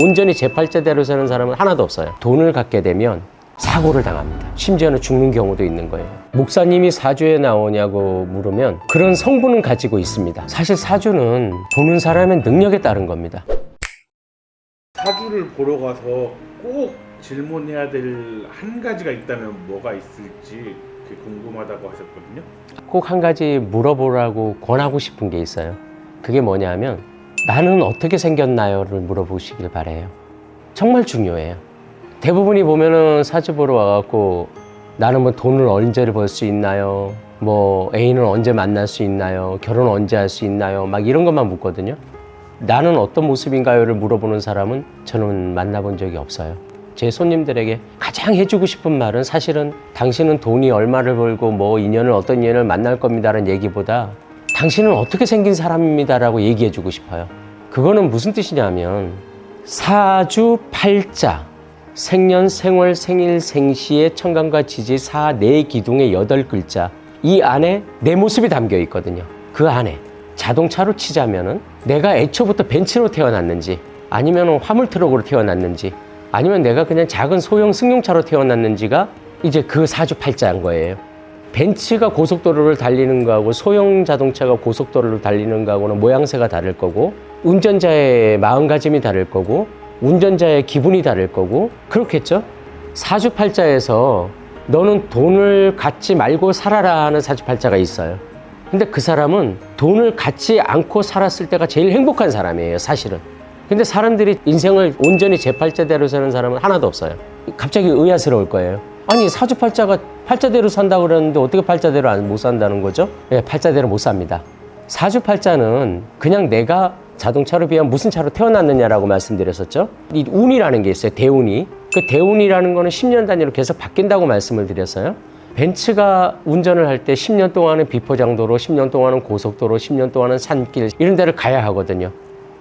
온전히 제 팔자대로 사는 사람은 하나도 없어요. 돈을 갖게 되면 사고를 당합니다. 심지어는 죽는 경우도 있는 거예요. 목사님이 사주에 나오냐고 물으면 그런 성분은 가지고 있습니다. 사실 사주는 보는 사람의 능력에 따른 겁니다. 사주를 보러 가서 꼭 질문해야 될 한 가지가 있다면 뭐가 있을지 그게 궁금하다고 하셨거든요. 꼭 한 가지 물어보라고 권하고 싶은 게 있어요. 그게 뭐냐면 나는 어떻게 생겼나요?를 물어보시길 바래요. 정말 중요해요. 대부분이 보면은 사주 보러 와갖고 나는 뭐 돈을 언제 벌 수 있나요? 뭐 애인을 언제 만날 수 있나요? 결혼 언제 할 수 있나요? 막 이런 것만 묻거든요. 나는 어떤 모습인가요?를 물어보는 사람은 저는 만나본 적이 없어요. 제 손님들에게 가장 해주고 싶은 말은 사실은 당신은 돈이 얼마를 벌고 뭐 인연을 어떤 인연을 만날 겁니다라는 얘기보다 당신은 어떻게 생긴 사람입니다라고 얘기해주고 싶어요. 그거는 무슨 뜻이냐면 사주 팔자 생년, 생월, 생일, 생시의 천간과 지지, 사, 네 기둥의 8글자 이 안에 내 모습이 담겨 있거든요. 그 안에 자동차로 치자면은 내가 애초부터 벤츠로 태어났는지 아니면 화물트럭으로 태어났는지 아니면 내가 그냥 작은 소형 승용차로 태어났는지가 이제 그 사주팔자인 거예요. 벤츠가 고속도로를 달리는 거하고 소형 자동차가 고속도로를 달리는 거하고는 모양새가 다를 거고 운전자의 마음가짐이 다를 거고 운전자의 기분이 다를 거고 그렇겠죠? 사주팔자에서 너는 돈을 갖지 말고 살아라 하는 사주팔자가 있어요. 근데 그 사람은 돈을 갖지 않고 살았을 때가 제일 행복한 사람이에요, 사실은. 근데 사람들이 인생을 온전히 제 팔자대로 사는 사람은 하나도 없어요. 갑자기 의아스러울 거예요. 아니 사주팔자가 팔자대로 산다고 그러는데 어떻게 팔자대로 못 산다는 거죠? 네, 팔자대로 못 삽니다. 사주팔자는 그냥 내가 자동차로 비하면 무슨 차로 태어났느냐라고 말씀드렸었죠. 이 운이라는 게 있어요. 대운이. 그 대운이라는 거는 10년 단위로 계속 바뀐다고 말씀을 드렸어요. 벤츠가 운전을 할 때 10년 동안은 비포장도로, 10년 동안은 고속도로, 10년 동안은 산길 이런 데를 가야 하거든요.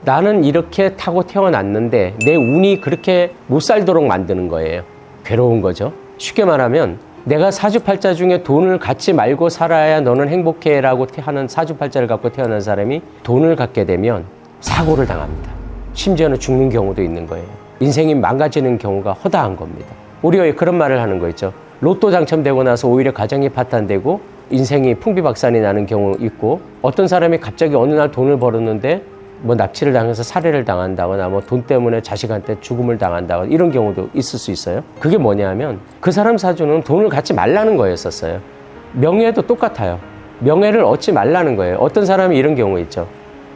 나는 이렇게 타고 태어났는데 내 운이 그렇게 못 살도록 만드는 거예요. 괴로운 거죠. 쉽게 말하면 내가 사주팔자 중에 돈을 갖지 말고 살아야 너는 행복해 라고 하는 사주팔자를 갖고 태어난 사람이 돈을 갖게 되면 사고를 당합니다. 심지어는 죽는 경우도 있는 거예요. 인생이 망가지는 경우가 허다한 겁니다. 우리가 그런 말을 하는 거 있죠. 로또 당첨되고 나서 오히려 가정이 파탄되고 인생이 풍비박산이 나는 경우 있고 어떤 사람이 갑자기 어느 날 돈을 벌었는데 뭐 납치를 당해서 살해를 당한다거나 뭐 돈 때문에 자식한테 죽음을 당한다거나 이런 경우도 있을 수 있어요. 그게 뭐냐면 그 사람 사주는 돈을 갖지 말라는 거였었어요. 명예도 똑같아요. 명예를 얻지 말라는 거예요. 어떤 사람이 이런 경우 있죠.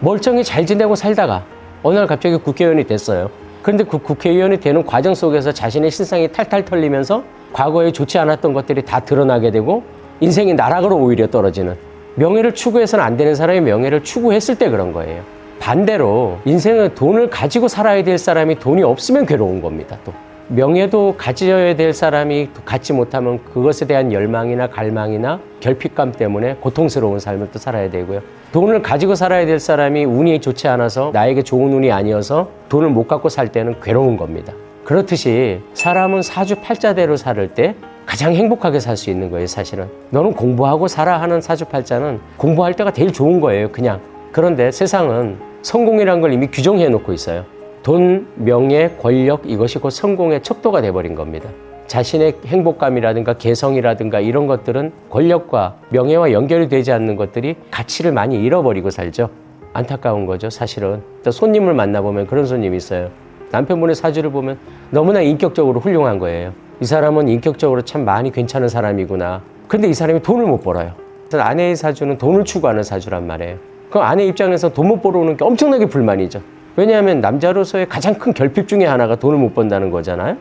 멀쩡히 잘 지내고 살다가 어느 날 갑자기 국회의원이 됐어요. 그런데 그 국회의원이 되는 과정 속에서 자신의 신상이 탈탈 털리면서 과거에 좋지 않았던 것들이 다 드러나게 되고 인생이 나락으로 오히려 떨어지는 명예를 추구해서는 안 되는 사람이 명예를 추구했을 때 그런 거예요. 반대로 인생은 돈을 가지고 살아야 될 사람이 돈이 없으면 괴로운 겁니다. 또 명예도 가져야 될 사람이 갖지 못하면 그것에 대한 열망이나 갈망이나 결핍감 때문에 고통스러운 삶을 또 살아야 되고요. 돈을 가지고 살아야 될 사람이 운이 좋지 않아서 나에게 좋은 운이 아니어서 돈을 못 갖고 살 때는 괴로운 겁니다. 그렇듯이 사람은 사주팔자대로 살 때 가장 행복하게 살 수 있는 거예요, 사실은. 너는 공부하고 살아 하는 사주팔자는 공부할 때가 제일 좋은 거예요, 그냥. 그런데 세상은 성공이라는 걸 이미 규정해 놓고 있어요. 돈, 명예, 권력 이것이 곧 성공의 척도가 돼버린 겁니다. 자신의 행복감이라든가 개성이라든가 이런 것들은 권력과 명예와 연결이 되지 않는 것들이 가치를 많이 잃어버리고 살죠. 안타까운 거죠, 사실은. 또 손님을 만나보면 그런 손님이 있어요. 남편분의 사주를 보면 너무나 인격적으로 훌륭한 거예요. 이 사람은 인격적으로 참 많이 괜찮은 사람이구나. 근데 이 사람이 돈을 못 벌어요. 그래서 아내의 사주는 돈을 추구하는 사주란 말이에요. 그럼 아내 입장에서 돈 못 벌어오는 게 엄청나게 불만이죠. 왜냐하면 남자로서의 가장 큰 결핍 중에 하나가 돈을 못 번다는 거잖아요.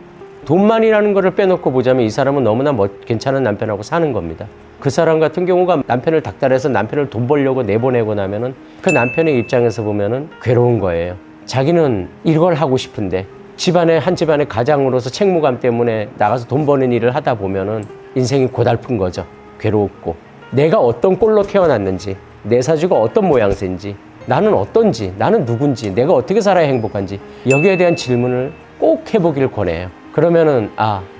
돈만이라는 거를 빼놓고 보자면 이 사람은 너무나 괜찮은 남편하고 사는 겁니다. 그 사람 같은 경우가 남편을 닥달해서 남편을 돈 벌려고 내보내고 나면은 그 남편의 입장에서 보면은 괴로운 거예요. 자기는 이걸 하고 싶은데 한 집안의 가장으로서 책무감 때문에 나가서 돈 버는 일을 하다 보면은 인생이 고달픈 거죠. 괴롭고 내가 어떤 꼴로 태어났는지 내 사주가 어떤 모양새인지 나는 어떤지 나는 누군지 내가 어떻게 살아야 행복한지 여기에 대한 질문을 꼭 해보길 권해요. 그러면은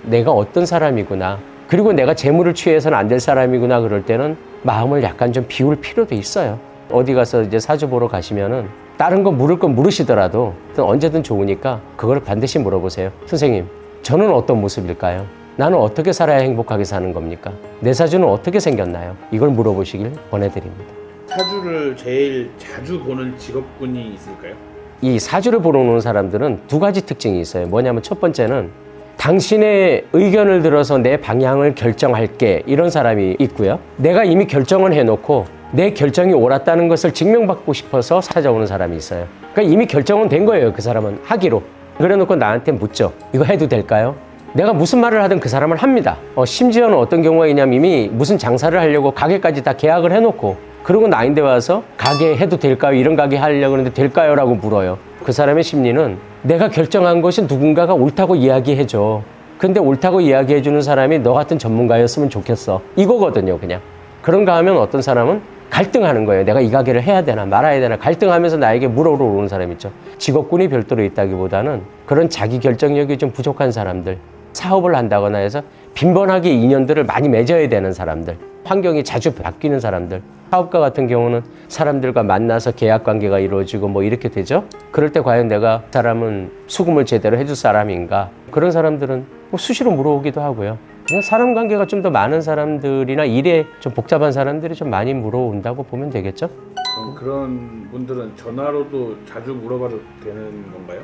내가 어떤 사람이구나 그리고 내가 재물을 취해서는 안 될 사람이구나 그럴 때는 마음을 약간 좀 비울 필요도 있어요. 어디 가서 이제 사주 보러 가시면은 다른 거 물을 건 물으시더라도 언제든 좋으니까 그걸 반드시 물어보세요. 선생님, 저는 어떤 모습일까요? 나는 어떻게 살아야 행복하게 사는 겁니까? 내 사주는 어떻게 생겼나요? 이걸 물어보시길 권해드립니다. 사주를 제일 자주 보는 직업군이 있을까요? 이 사주를 보러 오는 사람들은 두 가지 특징이 있어요. 뭐냐면 첫 번째는 당신의 의견을 들어서 내 방향을 결정할게, 이런 사람이 있고요. 내가 이미 결정을 해놓고 내 결정이 옳았다는 것을 증명받고 싶어서 찾아오는 사람이 있어요. 그러니까 이미 결정은 된 거예요. 그 사람은 하기로. 그래놓고 나한테 묻죠. 이거 해도 될까요? 내가 무슨 말을 하든 그 사람은 합니다. 심지어는 어떤 경우가 있냐면 이미 무슨 장사를 하려고 가게까지 다 계약을 해놓고 그러고 나인데 와서 가게 해도 될까요? 이런 가게 하려고 하는데 될까요? 라고 물어요. 그 사람의 심리는 내가 결정한 것이 누군가가 옳다고 이야기해줘. 근데 옳다고 이야기해주는 사람이 너 같은 전문가였으면 좋겠어. 이거거든요, 그냥. 그런가 하면 어떤 사람은 갈등하는 거예요. 내가 이 가게를 해야 되나 말아야 되나 갈등하면서 나에게 물어보러 오는 사람 있죠. 직업군이 별도로 있다기보다는 그런 자기 결정력이 좀 부족한 사람들, 사업을 한다거나 해서 빈번하게 인연들을 많이 맺어야 되는 사람들, 환경이 자주 바뀌는 사람들, 사업가 같은 경우는 사람들과 만나서 계약 관계가 이루어지고 뭐 이렇게 되죠. 그럴 때 과연 내가 사람은 수금을 제대로 해줄 사람인가? 그런 사람들은 뭐 수시로 물어오기도 하고요. 그냥 사람 관계가 좀 더 많은 사람들이나 일에 좀 복잡한 사람들이 좀 많이 물어온다고 보면 되겠죠. 그럼 그런 분들은 전화로도 자주 물어봐도 되는 건가요?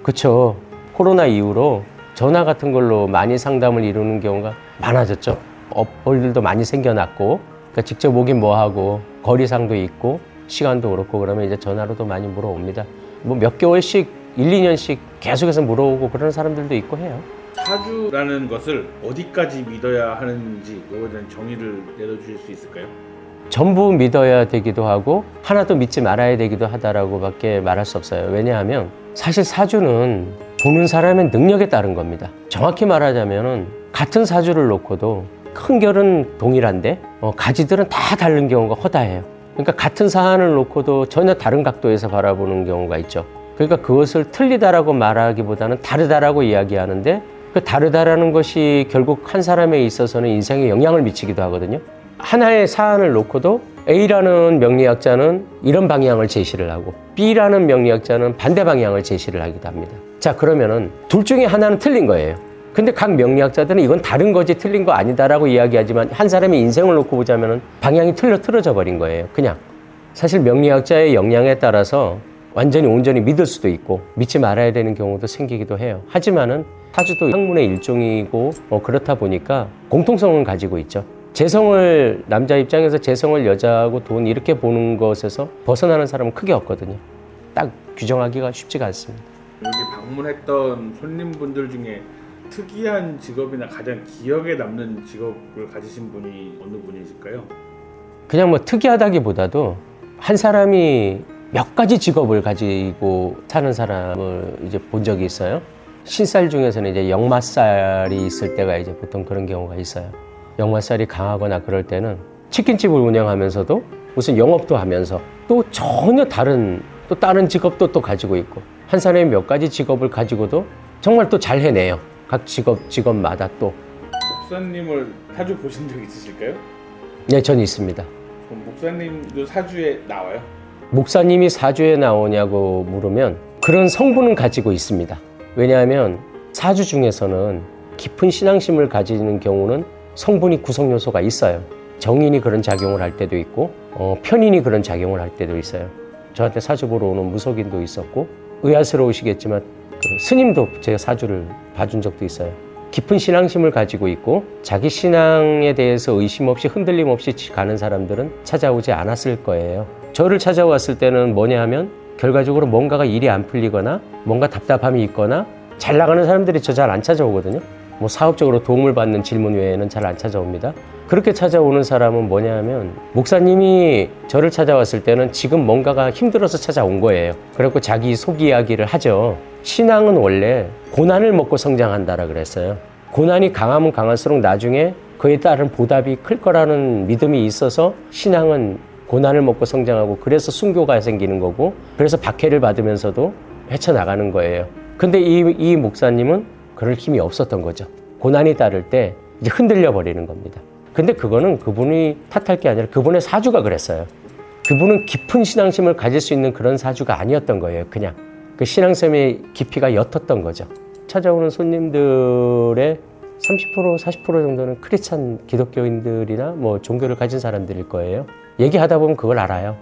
그렇죠. 코로나 이후로 전화 같은 걸로 많이 상담을 이루는 경우가 많아졌죠. 업볼들도 많이 생겨났고, 그러니까 직접 오긴 뭐하고 거리상도 있고 시간도 그렇고 그러면 이제 전화로도 많이 물어옵니다. 뭐 몇 개월씩 1, 2년씩 계속해서 물어오고 그런 사람들도 있고 해요. 사주라는 것을 어디까지 믿어야 하는지 이거에 대한 정의를 내려주실 수 있을까요? 전부 믿어야 되기도 하고 하나도 믿지 말아야 되기도 하다라고 밖에 말할 수 없어요. 왜냐하면 사실 사주는 보는 사람의 능력에 따른 겁니다. 정확히 말하자면 같은 사주를 놓고도 큰 결은 동일한데 가지들은 다 다른 경우가 허다해요. 그러니까 같은 사안을 놓고도 전혀 다른 각도에서 바라보는 경우가 있죠. 그러니까 그것을 틀리다라고 말하기보다는 다르다라고 이야기하는데 그 다르다라는 것이 결국 한 사람에 있어서는 인생에 영향을 미치기도 하거든요. 하나의 사안을 놓고도 A라는 명리학자는 이런 방향을 제시를 하고 B라는 명리학자는 반대 방향을 제시를 하기도 합니다. 자, 그러면은 둘 중에 하나는 틀린 거예요. 근데 각 명리학자들은 이건 다른 거지 틀린 거 아니다라고 이야기하지만 한 사람의 인생을 놓고 보자면은 방향이 틀어져 버린 거예요. 그냥. 사실 명리학자의 역량에 따라서 완전히 온전히 믿을 수도 있고 믿지 말아야 되는 경우도 생기기도 해요. 하지만은 사주도 학문의 일종이고 그렇다 보니까 공통성은 가지고 있죠. 재성을 남자 입장에서 재성을 여자하고 돈 이렇게 보는 것에서 벗어나는 사람은 크게 없거든요. 딱 규정하기가 쉽지가 않습니다. 여기 방문했던 손님분들 중에 특이한 직업이나 가장 기억에 남는 직업을 가지신 분이 어느 분이실까요? 그냥 뭐 특이하다기보다도 한 사람이 몇 가지 직업을 가지고 사는 사람을 이제 본 적이 있어요. 신살 중에서는 이제 역마살이 있을 때가 이제 보통 그런 경우가 있어요. 역마살이 강하거나 그럴 때는 치킨집을 운영하면서도 무슨 영업도 하면서 또 전혀 다른 직업도 또 가지고 있고 한 사람이 몇 가지 직업을 가지고도 정말 또 잘 해내요. 각 직업마다 또. 목사님을 사주 보신 적 있으실까요? 네, 전 있습니다. 그럼 목사님도 사주에 나와요? 목사님이 사주에 나오냐고 물으면 그런 성분은 가지고 있습니다. 왜냐하면 사주 중에서는 깊은 신앙심을 가지는 경우는 성분이 구성 요소가 있어요. 정인이 그런 작용을 할 때도 있고 편인이 그런 작용을 할 때도 있어요. 저한테 사주 보러 오는 무속인도 있었고 의아스러우시겠지만 스님도 제 사주를 봐준 적도 있어요. 깊은 신앙심을 가지고 있고 자기 신앙에 대해서 의심 없이 흔들림 없이 가는 사람들은 찾아오지 않았을 거예요. 저를 찾아왔을 때는 뭐냐 하면 결과적으로 뭔가가 일이 안 풀리거나 뭔가 답답함이 있거나 잘 나가는 사람들이 저 잘 안 찾아오거든요. 뭐 사업적으로 도움을 받는 질문 외에는 잘 안 찾아옵니다. 그렇게 찾아오는 사람은 뭐냐 하면 목사님이 저를 찾아왔을 때는 지금 뭔가가 힘들어서 찾아온 거예요. 그래갖고 자기 속 이야기를 하죠. 신앙은 원래 고난을 먹고 성장한다라 그랬어요. 고난이 강하면 강할수록 나중에 그에 따른 보답이 클 거라는 믿음이 있어서 신앙은 고난을 먹고 성장하고 그래서 순교가 생기는 거고 그래서 박해를 받으면서도 헤쳐나가는 거예요. 근데 이 목사님은 그럴 힘이 없었던 거죠. 고난이 따를 때 이제 흔들려 버리는 겁니다. 근데 그거는 그분이 탓할 게 아니라 그분의 사주가 그랬어요. 그분은 깊은 신앙심을 가질 수 있는 그런 사주가 아니었던 거예요. 그냥 그 신앙심의 깊이가 옅었던 거죠. 찾아오는 손님들의 30% 40% 정도는 크리스찬 기독교인들이나 뭐 종교를 가진 사람들일 거예요. 얘기하다 보면 그걸 알아요.